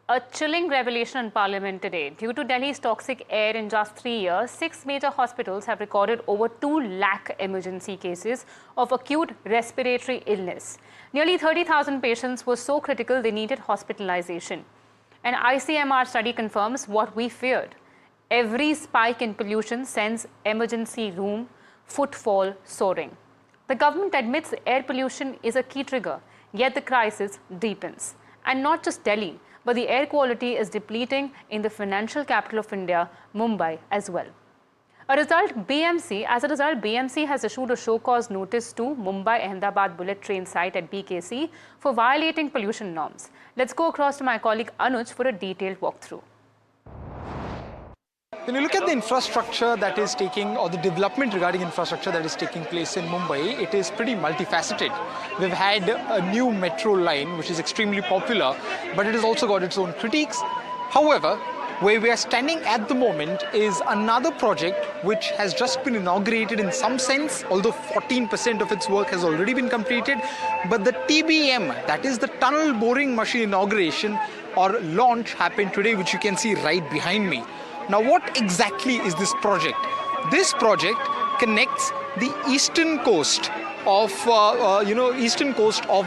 A chilling revelation in Parliament today. Due to Delhi's toxic air in just 3 years, 6 major hospitals have recorded over 2 lakh emergency cases of acute respiratory illness. Nearly 30,000 patients were so critical they needed hospitalization. An ICMR study confirms what we feared. Every spike in pollution sends emergency room footfall soaring. The government admits air pollution is a key trigger, yet the crisis deepens. And not just Delhi, but the air quality is depleting in the financial capital of India, Mumbai, as well. As a result, BMC has issued a show-cause notice to Mumbai-Ahmedabad bullet train site at BKC for violating pollution norms. Let's go across to my colleague Anuj for a detailed walkthrough. When you look at the infrastructure that is taking, or the development regarding infrastructure that is taking place in Mumbai, it is pretty multifaceted. We've had a new metro line, which is extremely popular, but it has also got its own critiques. However, where we are standing at the moment is another project which has just been inaugurated in some sense, although 14% of its work has already been completed. But the TBM, that is the tunnel boring machine inauguration or launch, happened today, which you can see right behind me. Now, what exactly is this project? This project connects the eastern coast of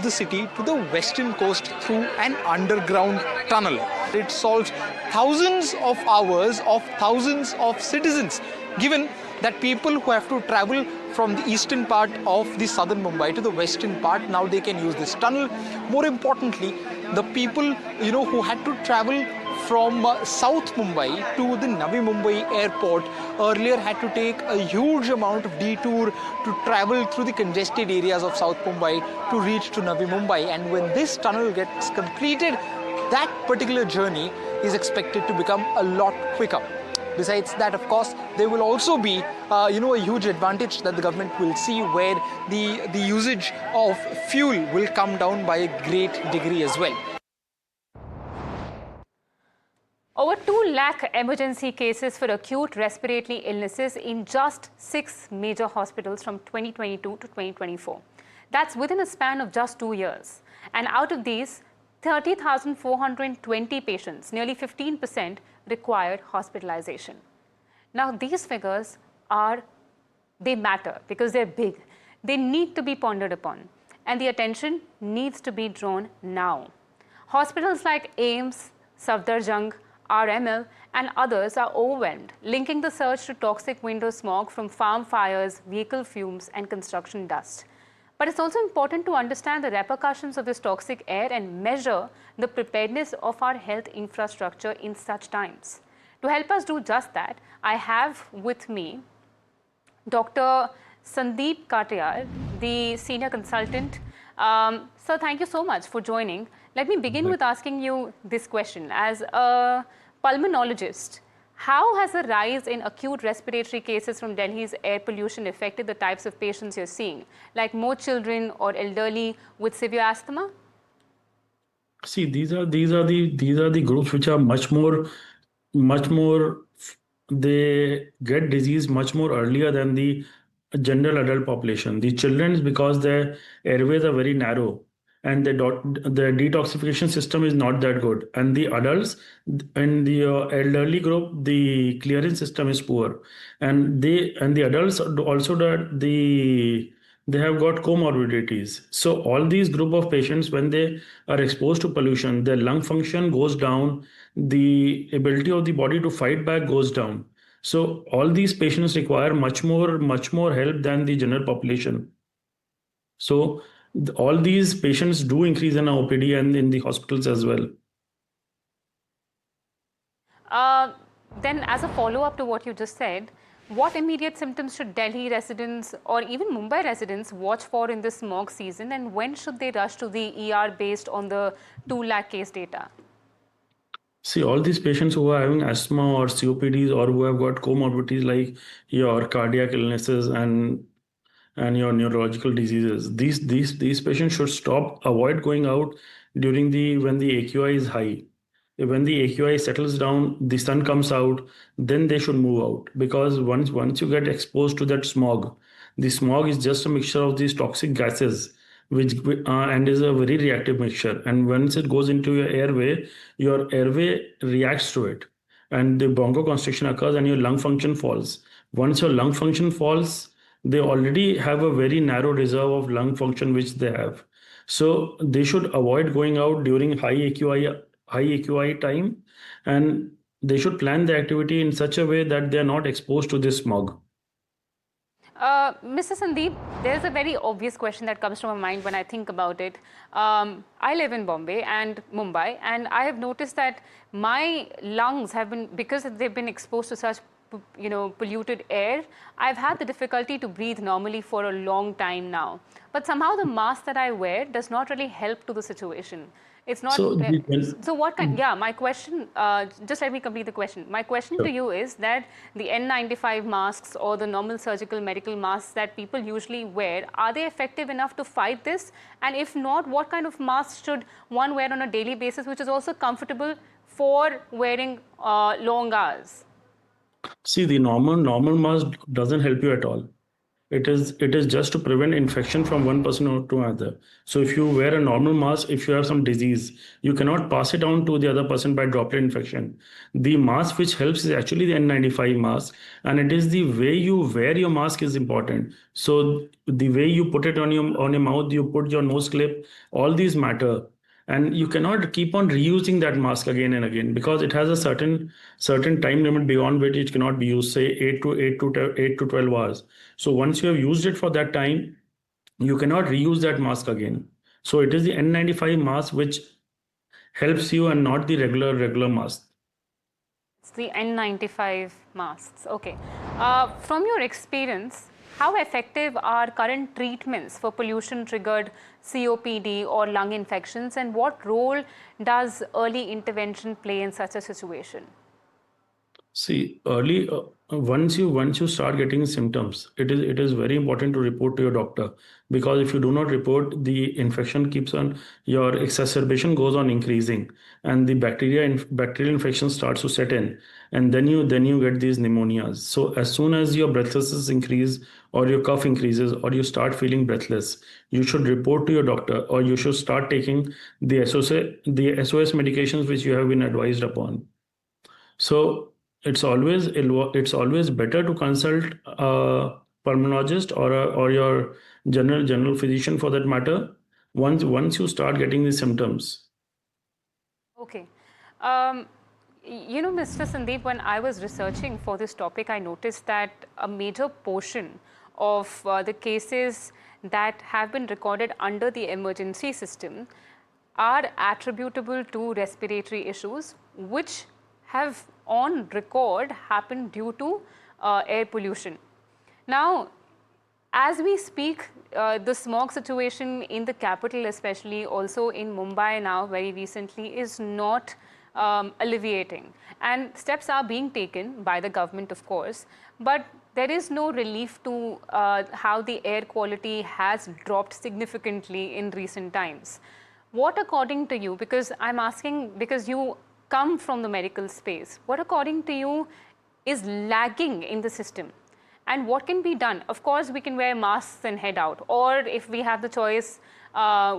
the city to the western coast through an underground tunnel. It solves thousands of hours of thousands of citizens, given that people who have to travel from the eastern part of the southern Mumbai to the western part, now they can use this tunnel. More importantly, the people who had to travel from South Mumbai to the Navi Mumbai airport earlier had to take a huge amount of detour to travel through the congested areas of South Mumbai to reach to Navi Mumbai. And when this tunnel gets completed, that particular journey is expected to become a lot quicker. Besides that, of course, there will also be a huge advantage that the government will see, where the usage of fuel will come down by a great degree as well. Over 2 lakh emergency cases for acute respiratory illnesses in just 6 major hospitals from 2022 to 2024. That's within a span of just 2 years. And out of these, 30,420 patients, nearly 15%, required hospitalization. Now, these figures they matter because they're big. They need to be pondered upon, and the attention needs to be drawn now. Hospitals like AIIMS, Safdarjung, RML and others are overwhelmed, linking the surge to toxic window smog from farm fires, vehicle fumes and construction dust. But it's also important to understand the repercussions of this toxic air and measure the preparedness of our health infrastructure in such times. To help us do just that, I have with me Dr. Sandeep Katiyar, the senior consultant. Sir, thank you so much for joining. Let me begin with asking you this question. As a pulmonologist, how has the rise in acute respiratory cases from Delhi's air pollution affected the types of patients you're seeing, like more children or elderly with severe asthma? See, these are the groups which are much more. They get disease much more earlier than the general adult population. The children, because their airways are very narrow and the detoxification system is not that good, and the adults and the elderly group, the clearance system is poor, and the adults also that they have got comorbidities. So all these group of patients, when they are exposed to pollution, their lung function goes down, the ability of the body to fight back goes down. So all these patients require much more help than the general population. So all these patients do increase in OPD and in the hospitals as well. Then as a follow-up to what you just said, what immediate symptoms should Delhi residents or even Mumbai residents watch for in this smog season, and when should they rush to the ER based on the 2 lakh case data? See, all these patients who are having asthma or COPDs or who have got comorbidities like your cardiac illnesses and your neurological diseases, these patients should avoid going out during when the AQI is high. When the AQI settles down, the sun comes out, then they should move out, because once you get exposed to that smog, the smog is just a mixture of these toxic gases which and is a very reactive mixture. And once it goes into your airway reacts to it, and the bronchoconstriction occurs, and your lung function falls. Once your lung function falls, they already have a very narrow reserve of lung function which they have. So they should avoid going out during high AQI time, and they should plan the activity in such a way that they are not exposed to this smog. Mr. Sandeep, there's a very obvious question that comes to my mind when I think about it. I live in Bombay and Mumbai, and I have noticed that my lungs have been, because they've been exposed to such polluted air, I've had the difficulty to breathe normally for a long time now. But somehow the mask that I wear does not really help to the situation. It's not. So So what kind? Yeah, my question. Just let me complete the question. My question to you is that the N95 masks or the normal surgical medical masks that people usually wear, are they effective enough to fight this? And if not, what kind of masks should one wear on a daily basis, which is also comfortable for wearing long hours? See, the normal mask doesn't help you at all. It is just to prevent infection from one person to another. So if you wear a normal mask, if you have some disease, you cannot pass it on to the other person by droplet infection. The mask which helps is actually the N95 mask, and it is the way you wear your mask is important. So the way you put it on your mouth, you put your nose clip, all these matter. And you cannot keep on reusing that mask again and again, because it has a certain time limit beyond which it cannot be used, say 8 to 12 hours. So once you have used it for that time, you cannot reuse that mask again. So it is the N95 mask which helps you, and not the regular mask. It's the N95 masks. Okay. From your experience, how effective are current treatments for pollution-triggered COPD or lung infections, and what role does early intervention play in such a situation? See, early once you start getting symptoms, it is very important to report to your doctor, because if you do not report, the infection keeps on, your exacerbation goes on increasing, and the bacterial infection starts to set in, and then you get these pneumonias. So as soon as your breathlessness increase, or your cough increases, or you start feeling breathless, you should report to your doctor, or you should start taking the SOS medications which you have been advised upon. So it's always better to consult a pulmonologist, or your general physician for that matter, once you start getting the symptoms. Okay. Mr. Sandeep, when I was researching for this topic, I noticed that a major portion of the cases that have been recorded under the emergency system are attributable to respiratory issues, which have on record happened due to air pollution. Now, as we speak, the smog situation in the capital, especially also in Mumbai now very recently, is not alleviating. And steps are being taken by the government, of course, but there is no relief to how the air quality has dropped significantly in recent times. What, according to you, because I'm asking because you come from the medical space, what, according to you, is lagging in the system? And what can be done? Of course, we can wear masks and head out, or if we have the choice,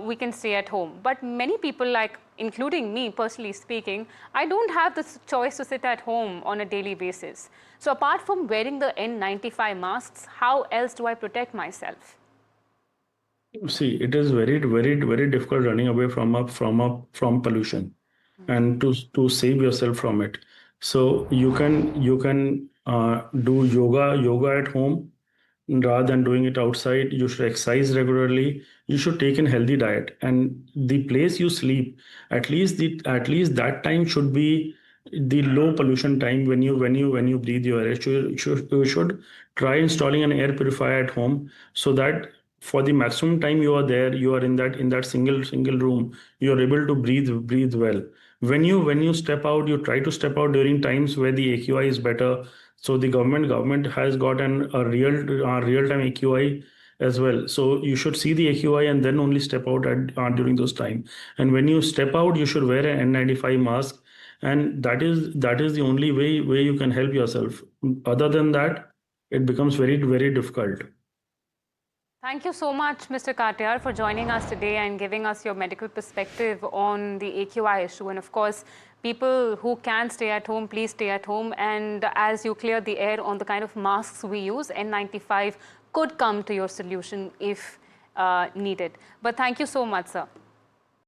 we can stay at home. But many people, like including me personally speaking, I don't have the choice to sit at home on a daily basis. So apart from wearing the N95 masks, how else do I protect myself? See, it is very, very, very difficult running away from pollution, and to save yourself from it. So you can do yoga at home rather than doing it outside. You should exercise regularly. You should take in healthy diet, and the place you sleep, at least that time should be the low pollution time, when you breathe your air. You should try installing an air purifier at home, so that for the maximum time you are there, you are in that single room, you are able to breathe well. When you step out, you try to step out during times where the AQI is better. So the government has got a real time AQI as well. So you should see the AQI and then only step out during those time. And when you step out, you should wear an N95 mask, and that is the only way you can help yourself. Other than that, it becomes very, very difficult. Thank you so much, Mr. Katiyar, for joining us today and giving us your medical perspective on the AQI issue. And of course, people who can stay at home, please stay at home. And as you clear the air on the kind of masks we use, N95 could come to your solution if needed. But thank you so much, sir.